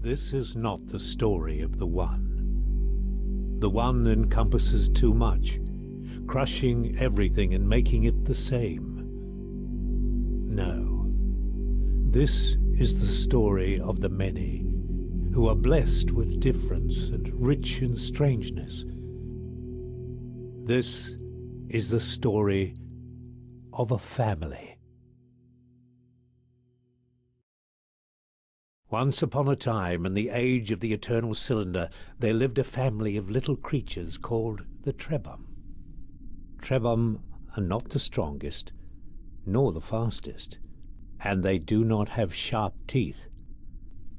This is not the story of the One. The One encompasses too much, crushing everything and making it the same. No. This is the story of the many, who are blessed with difference and rich in strangeness. This is the story of a family. Once upon a time, in the age of the eternal cylinder, there lived a family of little creatures called the trebhum. Trebhum are not the strongest, nor the fastest, and they do not have sharp teeth.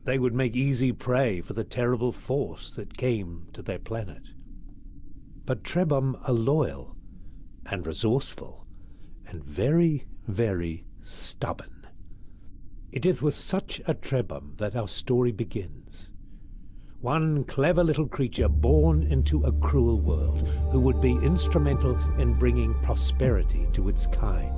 They would make easy prey for the terrible force that came to their planet. But trebhum are loyal and resourceful and very, very stubborn. It is with such a trebhum that our story begins. One clever little creature born into a cruel world who would be instrumental in bringing prosperity to its kind.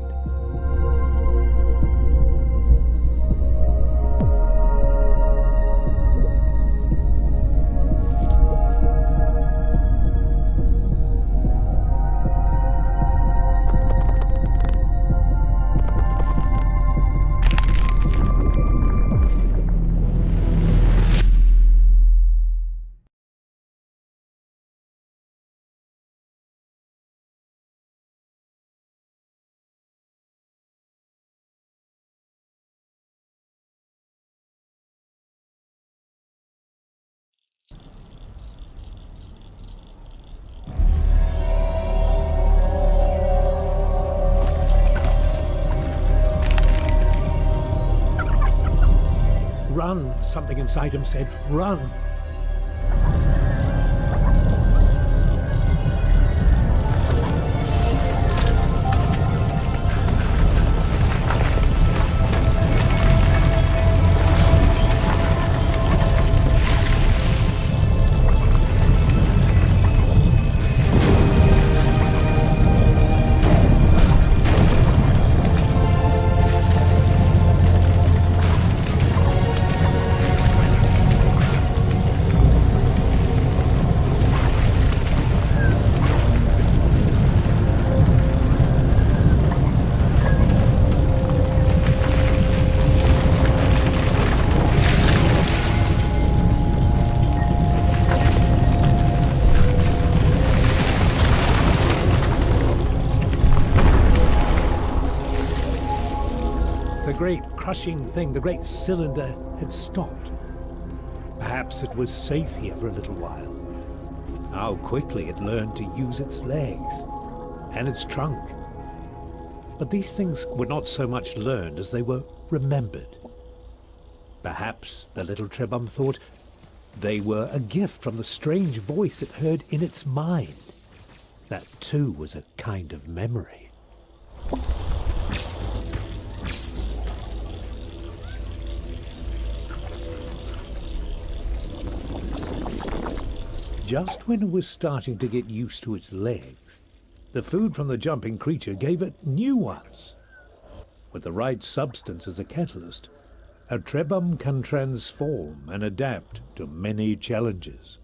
Run, something inside him said, run. The great crushing thing, the great cylinder, had stopped. Perhaps it was safe here for a little while. How quickly it learned to use its legs and its trunk. But these things were not so much learned as they were remembered. Perhaps the little trebhum thought they were a gift from the strange voice it heard in its mind. That too was a kind of memory. Just when it was starting to get used to its legs, the food from the jumping creature gave it new ones. With the right substance as a catalyst, a trebhum can transform and adapt to many challenges.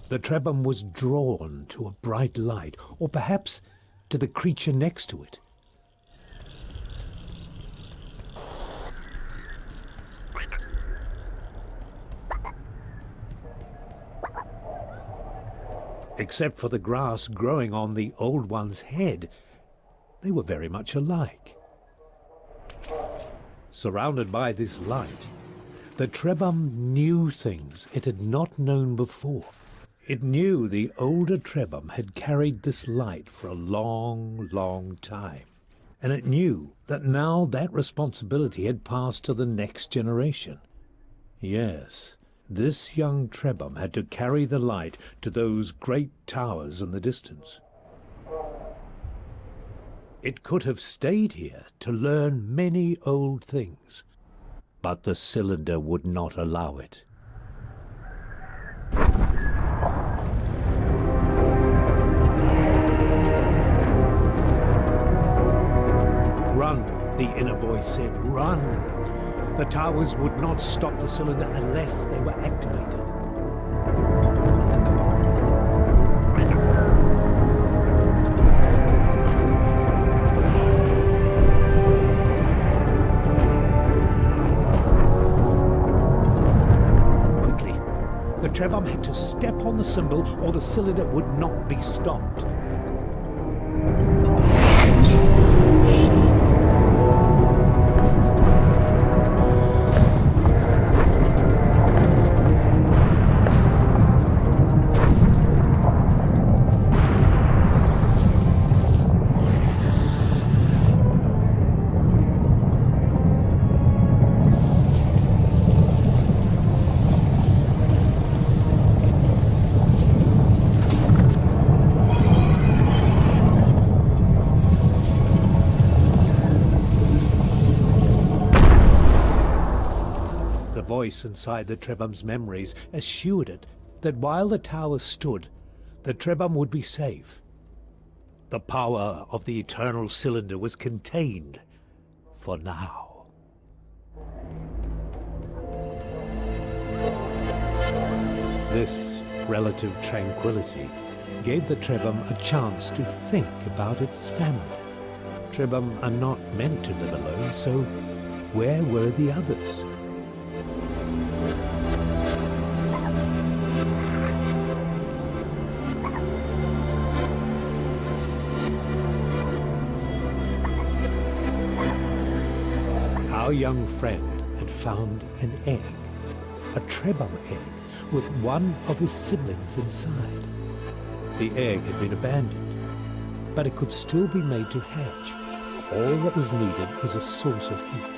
The trebhum was drawn to a bright light, or perhaps to the creature next to it. Except for the grass growing on the old one's head, they were very much alike. Surrounded by this light, the trebhum knew things it had not known before. It knew the older trebhum had carried this light for a long, long time, and it knew that now that responsibility had passed to the next generation. Yes, this young trebhum had to carry the light to those great towers in the distance. It could have stayed here to learn many old things, but the cylinder would not allow it. Run, the inner voice said, run! The towers would not stop the cylinder unless they were activated. Quickly, the trebhum had to step on the symbol or the cylinder would not be stopped. The voice inside the trebhum's memories assured it that while the tower stood, the trebhum would be safe. The power of the eternal cylinder was contained for now. This relative tranquility gave the trebhum a chance to think about its family. Trebhum are not meant to live alone, so where were the others? Our young friend had found an egg, a trebhum egg, with one of his siblings inside. The egg had been abandoned, but it could still be made to hatch. All that was needed was a source of heat.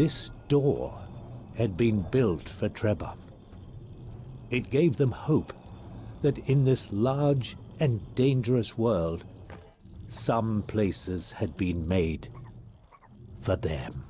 This door had been built for trebhum. It gave them hope that in this large and dangerous world, some places had been made for them.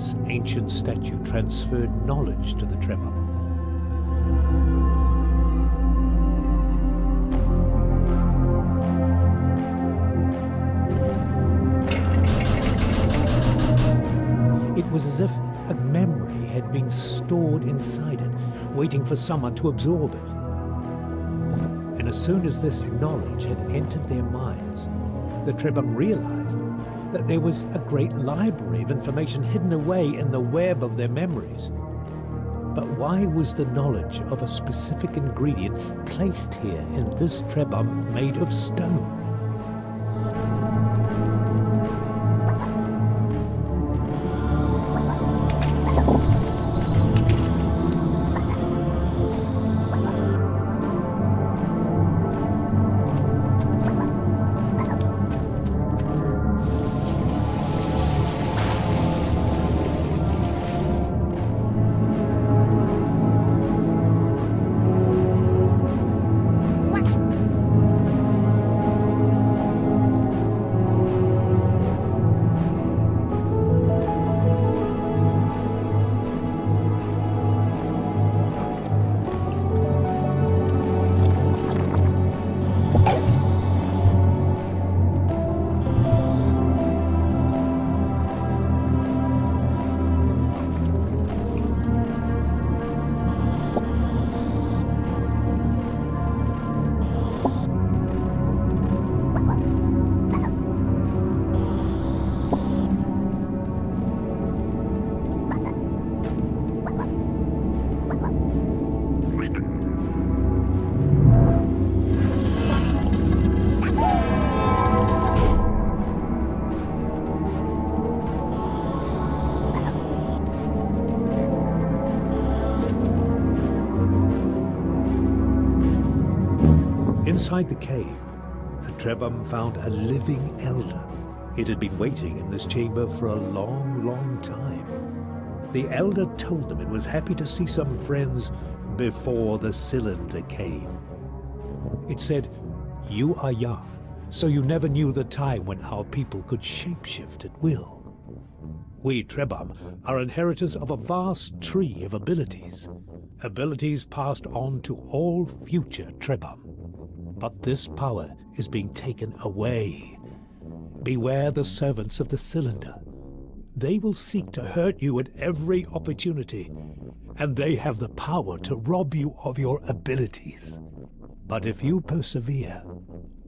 this ancient statue transferred knowledge to the trebhum. It was as if a memory had been stored inside it, waiting for someone to absorb it. And as soon as this knowledge had entered their minds, the trebhum realized that there was a great library of information hidden away in the web of their memories. But why was the knowledge of a specific ingredient placed here in this trebhum made of stone? Inside the cave, the trebhum found a living elder. It had been waiting in this chamber for a long, long time. The elder told them it was happy to see some friends before the cylinder came. It said, "You are young, so you never knew the time when our people could shapeshift at will. We trebhum are inheritors of a vast tree of abilities, abilities passed on to all future trebhum. But this power is being taken away. Beware the servants of the cylinder. They will seek to hurt you at every opportunity, and they have the power to rob you of your abilities. But if you persevere,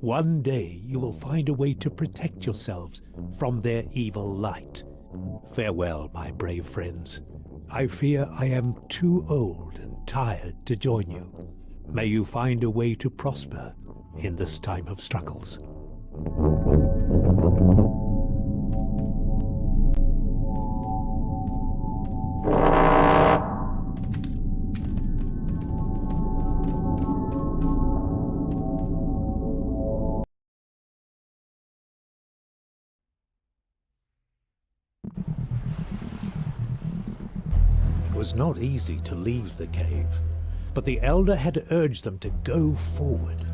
one day you will find a way to protect yourselves from their evil light. Farewell, my brave friends. I fear I am too old and tired to join you. May you find a way to prosper in this time of struggles." It was not easy to leave the cave, but the elder had urged them to go forward.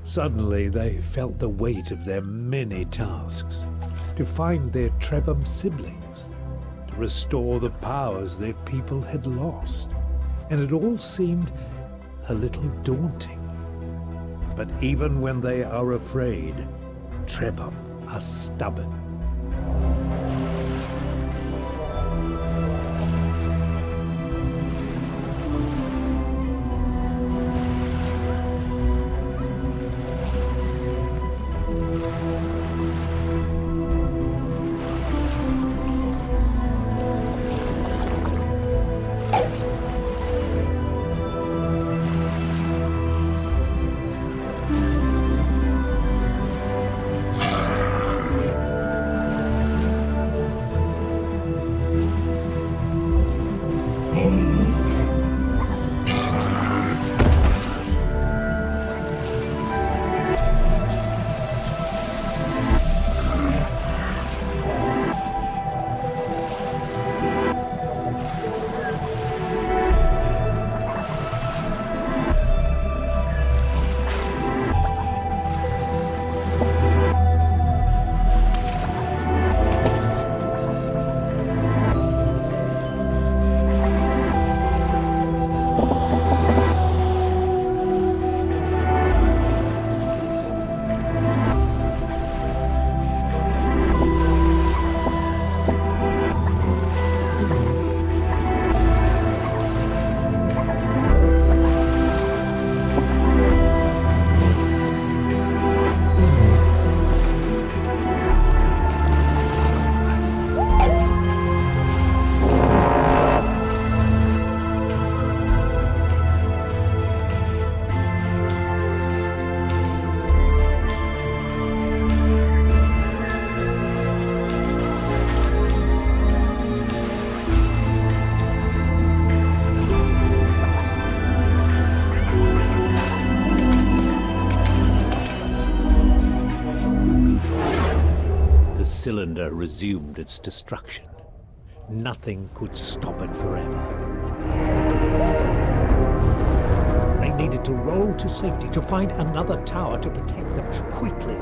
Suddenly they felt the weight of their many tasks, to find their trebhum siblings, to restore the powers their people had lost, and it all seemed a little daunting. But even when they are afraid, trebhum are stubborn. cylinder resumed its destruction. Nothing could stop it forever. They needed to roll to safety, to find another tower to protect them quickly.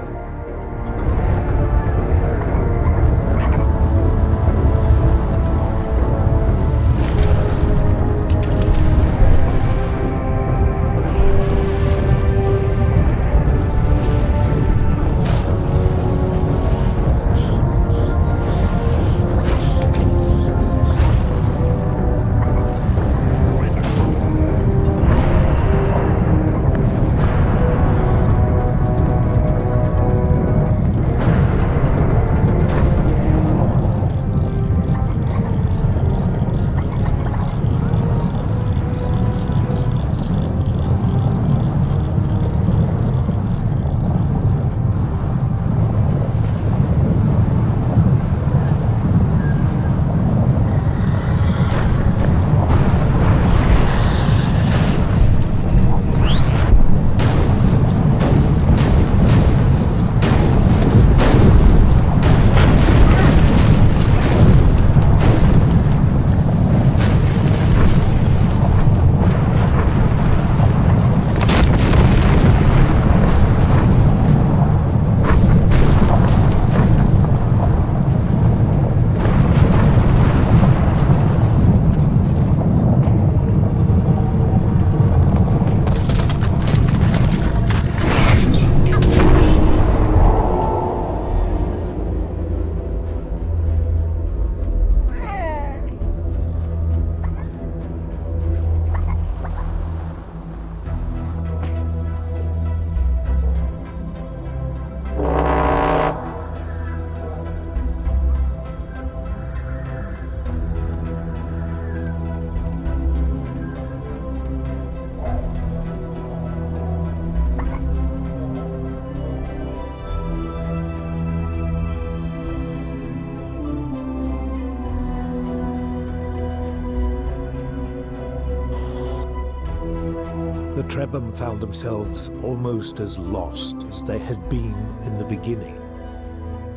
The trebhum found themselves almost as lost as they had been in the beginning.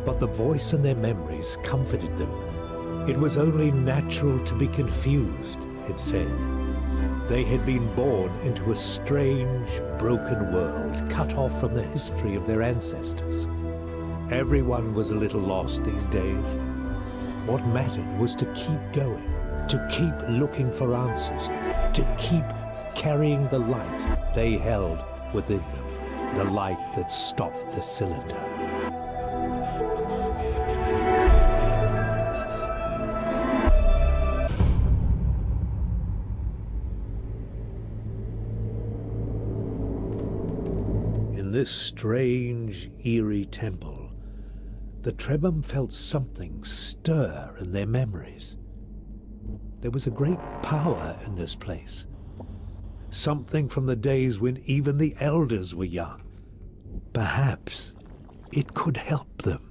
But the voice in their memories comforted them. It was only natural to be confused, it said. They had been born into a strange, broken world, cut off from the history of their ancestors. Everyone was a little lost these days. What mattered was to keep going, to keep looking for answers, to keep carrying the light they held within them, the light that stopped the cylinder. In this strange, eerie temple, the trebhum felt something stir in their memories. There was a great power in this place. Something from the days when even the elders were young. Perhaps it could help them.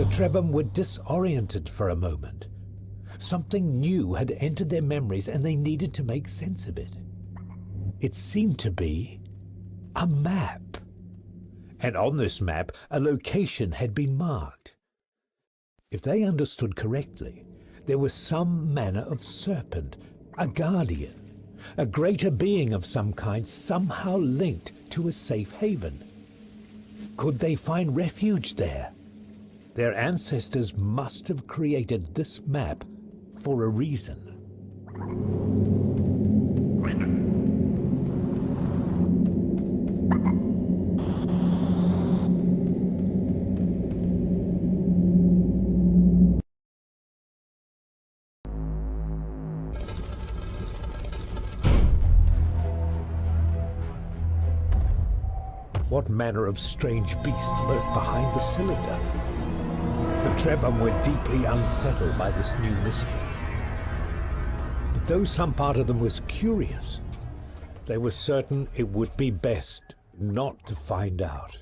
The trebhum were disoriented for a moment. Something new had entered their memories and they needed to make sense of it. It seemed to be a map. And on this map, a location had been marked. If they understood correctly, there was some manner of serpent, a guardian, a greater being of some kind, somehow linked to a safe haven. Could they find refuge there? Their ancestors must have created this map for a reason. What manner of strange beast lurked behind the cylinder? The trebhum were deeply unsettled by this new mystery. But though some part of them was curious, they were certain it would be best not to find out.